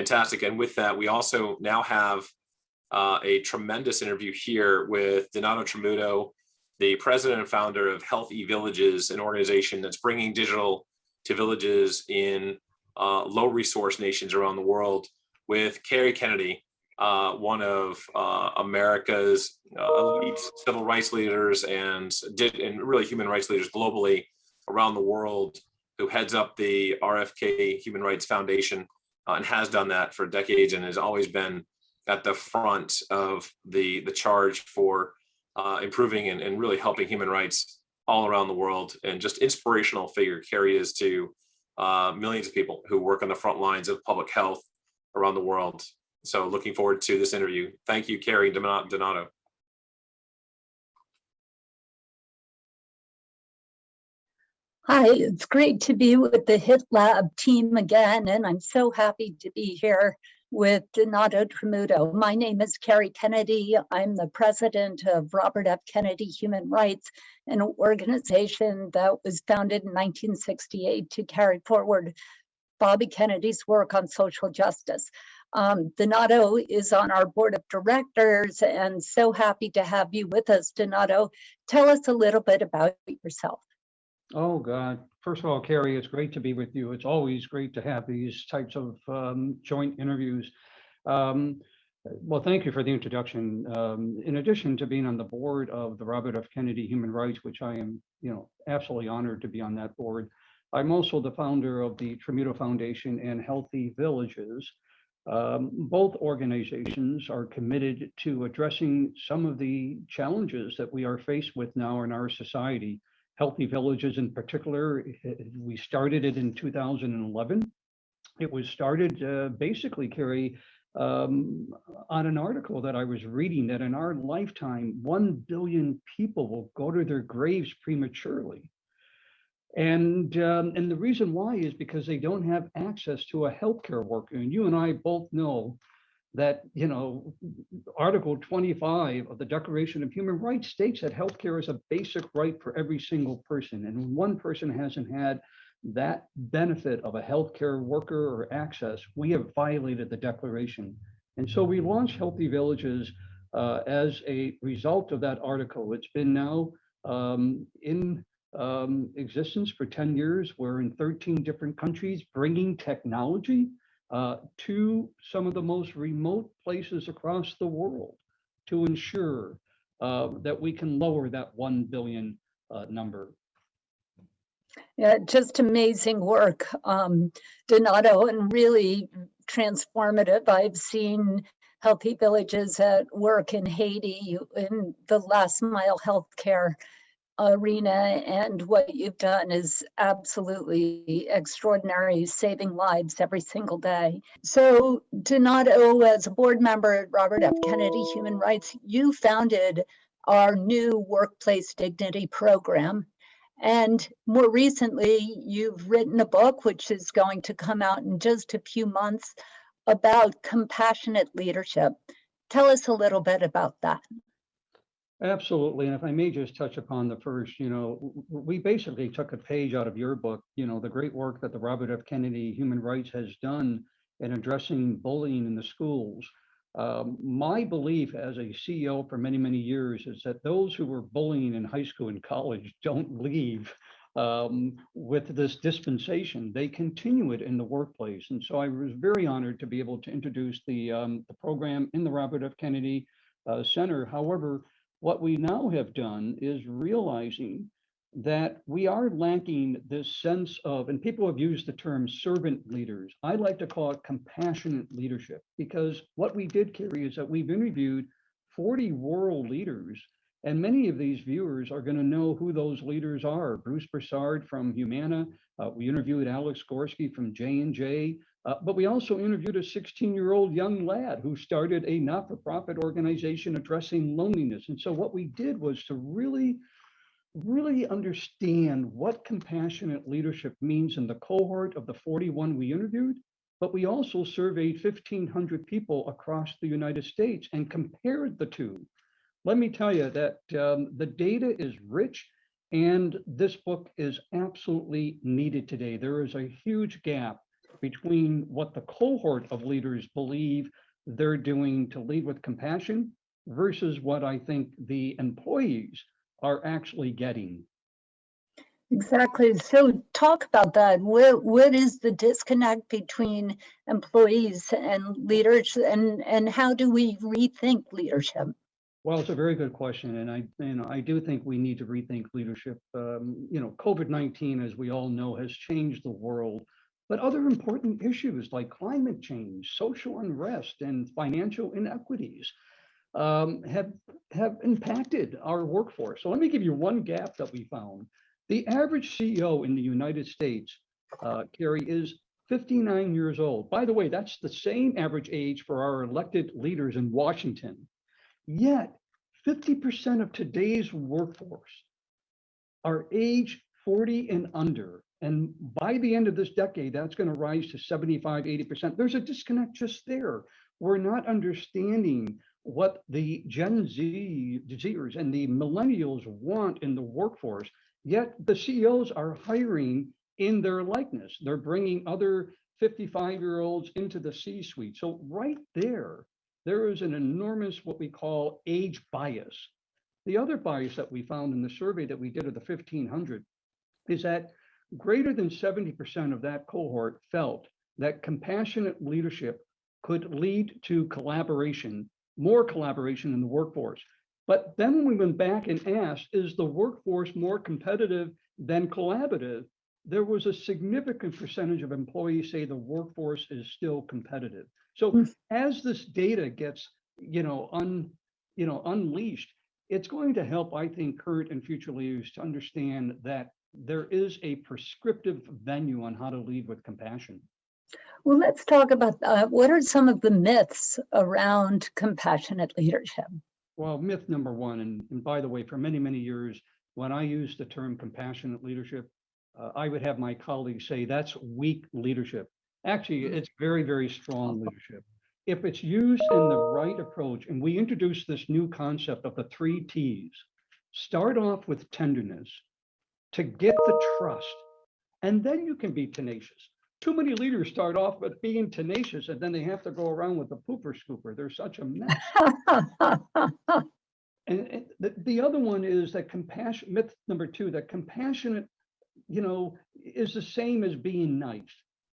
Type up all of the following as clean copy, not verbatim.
Fantastic. And with that, we also now have a tremendous interview here with Donato Tramuto, the president and founder of Health eVillages, an organization that's bringing digital to villages in low resource nations around the world, with Kerry Kennedy, one of America's elite civil rights leaders and really human rights leaders globally around the world, who heads up the RFK Human Rights Foundation and has done that for decades and has always been at the front of the charge for improving and really helping human rights all around the world. And just inspirational figure Kerry is to millions of people who work on the front lines of public health around the world. So looking forward to this interview. Thank you, Kerry Donato. Hi, it's great to be with the HIT Lab team again, and I'm so happy to be here with Donato Tramuto. My name is Kerry Kennedy. I'm the president of Robert F. Kennedy Human Rights, an organization that was founded in 1968 to carry forward Bobby Kennedy's work on social justice. Donato is on our board of directors, and so happy to have you with us, Donato. Tell us a little bit about yourself. Oh, God. First of all, Kerry, it's great to be with you. It's always great to have these types of joint interviews. Well, thank you for the introduction. In addition to being on the board of the Robert F. Kennedy Human Rights, which I am, absolutely honored to be on that board, I'm also the founder of the Tramuto Foundation and Health eVillages. Both organizations are committed to addressing some of the challenges that we are faced with now in our society. Health eVillages in particular, we started it in 2011. It was started basically, Kerry, on an article that I was reading that in our lifetime, 1 billion people will go to their graves prematurely. And the reason why is because they don't have access to a healthcare worker. And you and I both know that, Article 25 of the Declaration of Human Rights states that healthcare is a basic right for every single person. And when one person hasn't had that benefit of a healthcare worker or access, we have violated the Declaration. And so we launched Health eVillages as a result of that article. It's been now in existence for 10 years. We're in 13 different countries, bringing technology to some of the most remote places across the world to ensure that we can lower that 1 billion number. Yeah, just amazing work, Donato, and really transformative. I've seen Health eVillages at work in Haiti in the last mile healthcare arena, and what you've done is absolutely extraordinary, saving lives every single day. So Donato, as a board member at Robert F. Kennedy Human Rights, you founded our new workplace dignity program. And more recently, you've written a book, which is going to come out in just a few months, about compassionate leadership. Tell us a little bit about that. Absolutely. And if I may just touch upon the first, we basically took a page out of your book, the great work that the Robert F. Kennedy Human Rights has done in addressing bullying in the schools. My belief as a CEO for many, many years is that those who were bullying in high school and college don't leave with this dispensation. They continue it in the workplace. And so I was very honored to be able to introduce the program in the Robert F. Kennedy Center. However, what we now have done is realizing that we are lacking this sense of, and people have used the term servant leaders. I like to call it compassionate leadership, because what we did, Kerry, is that we've interviewed 40 world leaders, and many of these viewers are going to know who those leaders are. Bruce Broussard from Humana. We interviewed Alex Gorski from J&J. But we also interviewed a 16-year-old young lad who started a not-for-profit organization addressing loneliness. And so what we did was to really understand what compassionate leadership means in the cohort of the 41 we interviewed. But we also surveyed 1,500 people across the United States and compared the two. Let me tell you that the data is rich, and this book is absolutely needed today. There is a huge gap between what the cohort of leaders believe they're doing to lead with compassion versus what I think the employees are actually getting. Exactly. So talk about that. What is the disconnect between employees and leaders, and how do we rethink leadership? Well, it's a very good question, and I do think we need to rethink leadership. COVID-19, as we all know, has changed the world, but other important issues like climate change, social unrest, and financial inequities have impacted our workforce. So let me give you one gap that we found. The average CEO in the United States, Kerry, is 59 years old. By the way, that's the same average age for our elected leaders in Washington. Yet, 50% of today's workforce are age 40 and under. And by the end of this decade, that's going to rise to 75, 80%. There's a disconnect just there. We're not understanding what the Gen Zers and the millennials want in the workforce, yet the CEOs are hiring in their likeness. They're bringing other 55-year-olds into the C-suite. So right there is an enormous what we call age bias. The other bias that we found in the survey that we did of the 1,500 is that greater than 70% of that cohort felt that compassionate leadership could lead to collaboration, more collaboration in the workforce. But then when we went back and asked, is the workforce more competitive than collaborative? There was a significant percentage of employees say the workforce is still competitive. So as this data gets, unleashed, it's going to help, I think, current and future leaders to understand that there is a prescriptive venue on how to lead with compassion. Well, let's talk about what are some of the myths around compassionate leadership? Well, myth number one, and by the way, for many, many years, when I used the term compassionate leadership, I would have my colleagues say that's weak leadership. Actually, it's very, very strong leadership. If it's used in the right approach, and we introduced this new concept of the 3 T's, start off with tenderness to get the trust, and then you can be tenacious. Too many leaders start off with being tenacious, and then they have to go around with the pooper scooper. They're such a mess. And the other one is that compassion, myth number 2, that compassionate, is the same as being nice.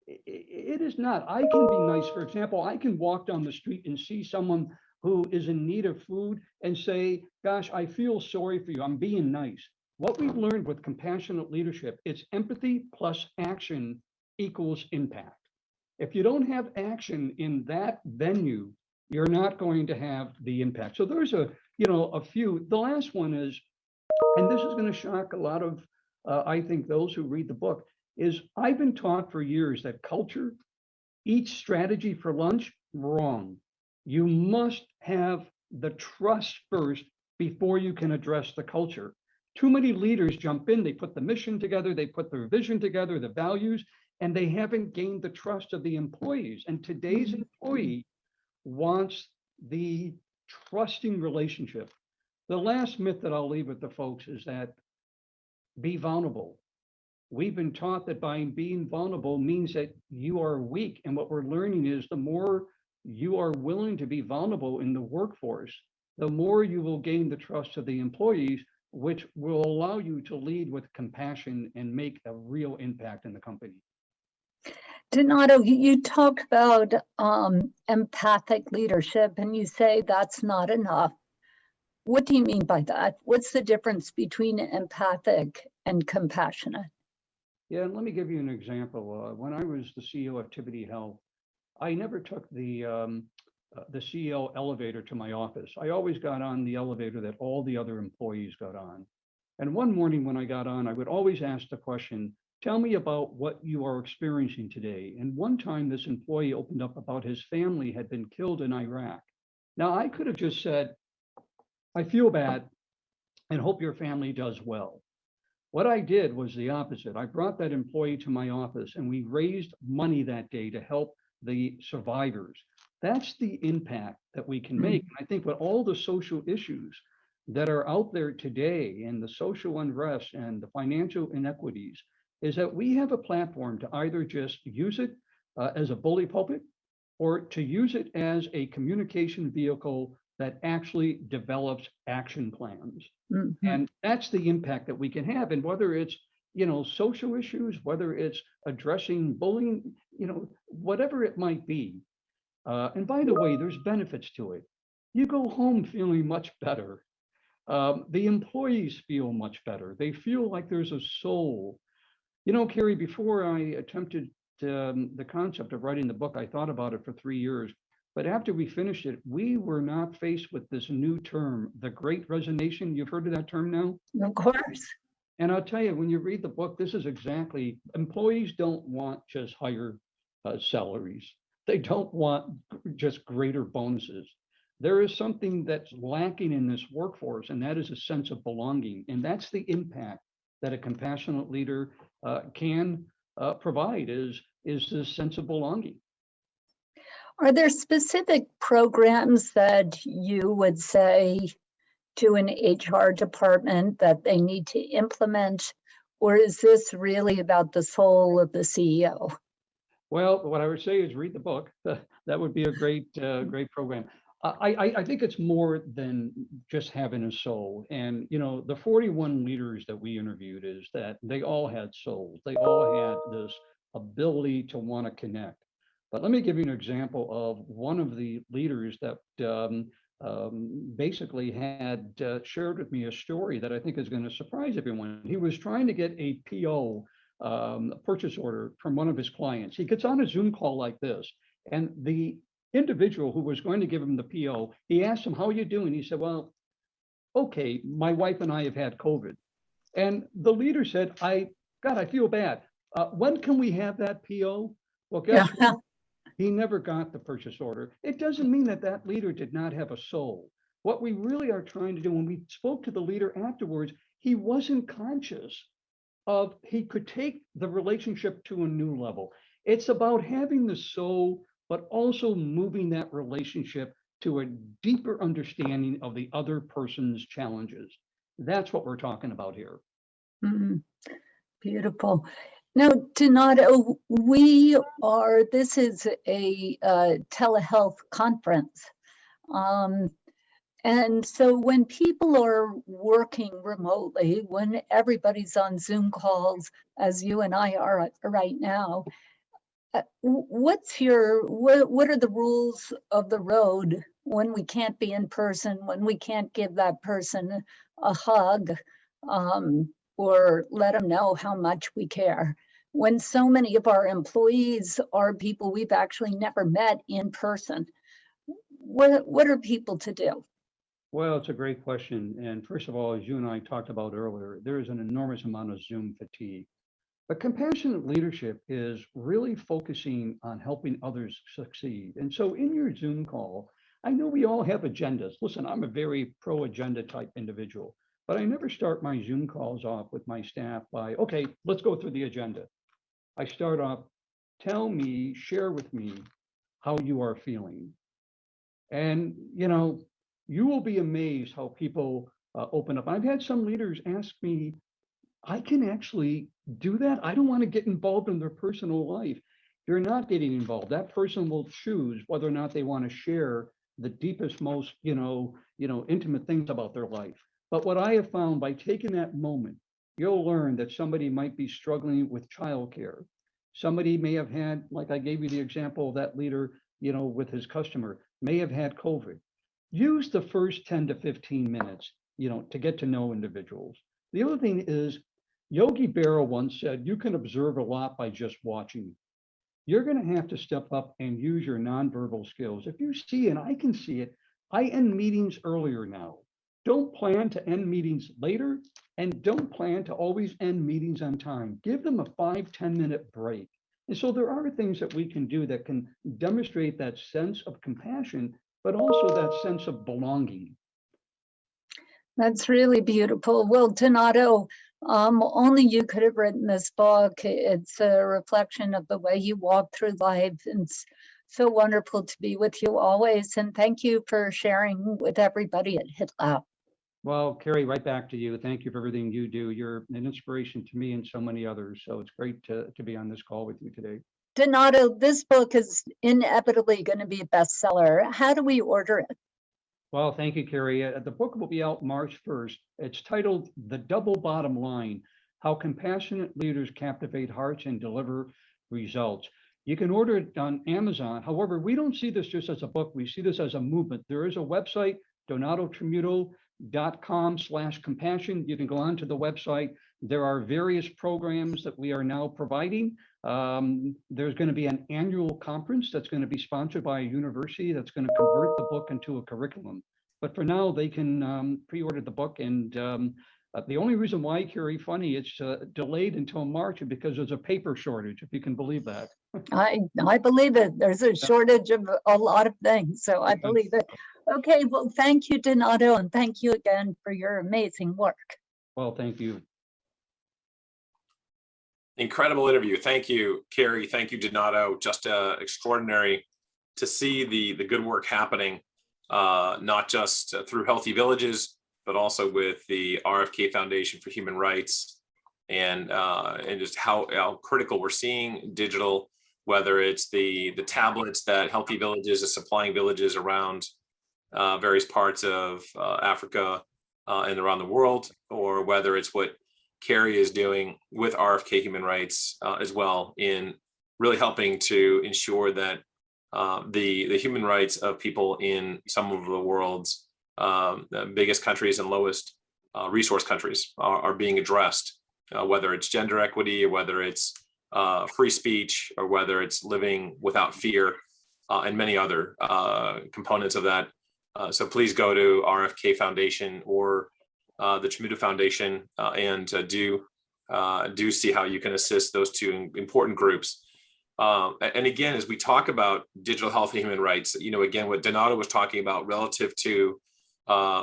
It is not. I can be nice. For example, I can walk down the street and see someone who is in need of food and say, gosh, I feel sorry for you. I'm being nice. What we've learned with compassionate leadership, it's empathy plus action equals impact. If you don't have action in that venue, you're not going to have the impact. So there's a few. The last one is, and this is going to shock a lot of, I think, those who read the book, is I've been taught for years that culture eats strategy for lunch. Wrong. You must have the trust first before you can address the culture. Too many leaders jump in, they put the mission together, they put their vision together, the values, and they haven't gained the trust of the employees. And today's employee wants the trusting relationship. The last myth that I'll leave with the folks is that be vulnerable. We've been taught that by being vulnerable means that you are weak. And what we're learning is the more you are willing to be vulnerable in the workforce, the more you will gain the trust of the employees, which will allow you to lead with compassion and make a real impact in the company. Donato, you talk about empathic leadership, and you say that's not enough. What do you mean by that? What's the difference between empathic and compassionate? Yeah, and let me give you an example. When I was the CEO of Tivity Health, I never took the CEO elevator to my office. I always got on the elevator that all the other employees got on. And one morning when I got on, I would always ask the question, tell me about what you are experiencing today. And one time this employee opened up about his family had been killed in Iraq. Now I could have just said, I feel bad and hope your family does well. What I did was the opposite. I brought that employee to my office and we raised money that day to help the survivors. That's the impact that we can make. And I think with all the social issues that are out there today and the social unrest and the financial inequities, is that we have a platform to either just use it as a bully pulpit, or to use it as a communication vehicle that actually develops action plans. Mhm. And that's the impact that we can have. And whether it's, social issues, whether it's addressing bullying, whatever it might be. And by the way, there's benefits to it. You go home feeling much better. The employees feel much better. They feel like there's a soul. Kerry, before I attempted the concept of writing the book, I thought about it for 3 years. But after we finished it, we were not faced with this new term, the Great Resignation. You've heard of that term now? Of course. And I'll tell you, when you read the book, this is exactly, employees don't want just higher salaries. They don't want just greater bonuses. There is something that's lacking in this workforce, and that is a sense of belonging. And that's the impact that a compassionate leader can provide is this sense of belonging. Are there specific programs that you would say to an HR department that they need to implement, or is this really about the soul of the CEO? Well, what I would say is read the book. That would be a great program. I think it's more than just having a soul. And, the 41 leaders that we interviewed is that they all had souls. They all had this ability to want to connect. But let me give you an example of one of the leaders that basically had shared with me a story that I think is going to surprise everyone. He was trying to get a PO, a purchase order from one of his clients. He gets on a Zoom call like this, and the individual who was going to give him the PO, he asked him, "How are you doing?" He said, "Well, okay, my wife and I have had COVID." And the leader said, I feel bad. When can we have that PO? Well, guess what? He never got the purchase order. It doesn't mean that that leader did not have a soul. What we really are trying to do, when we spoke to the leader afterwards, he wasn't conscious of he could take the relationship to a new level. It's about having the soul, but also moving that relationship to a deeper understanding of the other person's challenges. That's what we're talking about here. Mhm. Beautiful. Now, Donato, this is a telehealth conference. And so when people are working remotely, when everybody's on Zoom calls, as you and I are right now, what are the rules of the road when we can't be in person, when we can't give that person a hug, or let them know how much we care, when so many of our employees are people we've actually never met in person? What are people to do? Well, it's a great question. And first of all, as you and I talked about earlier, there is an enormous amount of Zoom fatigue. But compassionate leadership is really focusing on helping others succeed. And so in your Zoom call, I know we all have agendas. Listen, I'm a very pro-agenda type individual, but I never start my Zoom calls off with my staff by, okay, let's go through the agenda. I start off, share with me how you are feeling. And, you will be amazed how people open up. I've had some leaders ask me, I can actually do that. I don't want to get involved in their personal life. You're not getting involved. That person will choose whether or not they want to share the deepest, most, intimate things about their life. But what I have found by taking that moment, you'll learn that somebody might be struggling with childcare. Somebody may have had, like I gave you the example of that leader, with his customer, may have had COVID. Use the first 10 to 15 minutes, to get to know individuals. The other thing is, Yogi Berra once said, you can observe a lot by just watching. You're going to have to step up and use your nonverbal skills. If you see, and I can see it, I end meetings earlier now. Don't plan to end meetings later, and don't plan to always end meetings on time. Give them a 5-10 minute break. And so there are things that we can do that can demonstrate that sense of compassion, but also that sense of belonging. That's really beautiful. Well, Donato, only you could have written this book. It's a reflection of the way you walk through life. And it's so wonderful to be with you always. And thank you for sharing with everybody at HitLab. Well, Kerry, right back to you. Thank you for everything you do. You're an inspiration to me and so many others. So it's great to be on this call with you today. Donato, this book is inevitably going to be a bestseller. How do we order it? Well, thank you, Kerry. The book will be out March 1st. It's titled The Double Bottom Line: How Compassionate Leaders Captivate Hearts and Deliver Results. You can order it on Amazon. However, we don't see this just as a book. We see this as a movement. There is a website, donatotramuto.com/compassion. You can go onto the website. There are various programs that we are now providing. There's going to be an annual conference that's going to be sponsored by a university that's going to convert the book into a curriculum. But for now, they can pre-order the book. And the only reason why, Kerry, funny, it's delayed until March because there's a paper shortage, if you can believe that. I believe it. There's a shortage of a lot of things, so I believe it. Okay, well, thank you, Donato, and thank you again for your amazing work. Well, thank you. Incredible interview. Thank you, Kerry. Thank you, Donato. Just extraordinary to see the good work happening, not just through Healthy Villages, but also with the RFK Foundation for Human Rights, and just how critical we're seeing digital, whether it's the tablets that Healthy Villages is supplying villages around various parts of Africa and around the world, or whether it's what Kerry is doing with RFK Human Rights as well, in really helping to ensure that the human rights of people in some of the world's biggest countries and lowest resource countries are being addressed, whether it's gender equity, or whether it's free speech, or whether it's living without fear, and many other components of that. So please go to RFK Foundation or the Tramuto Foundation and do see how you can assist those two important groups. And again, as we talk about digital health and human rights, again, what Donato was talking about relative to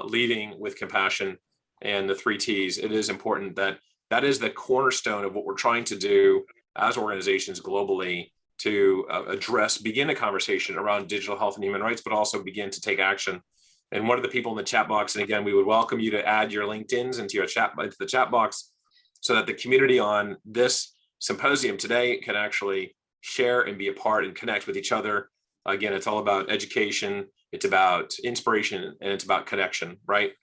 leading with compassion and the 3 T's, it is important that that is the cornerstone of what we're trying to do as organizations globally to begin a conversation around digital health and human rights, but also begin to take action. And one of the people in the chat box, and again, we would welcome you to add your LinkedIn's into the chat box, so that the community on this symposium today can actually share and be a part and connect with each other. Again, it's all about education, it's about inspiration, and it's about connection, right?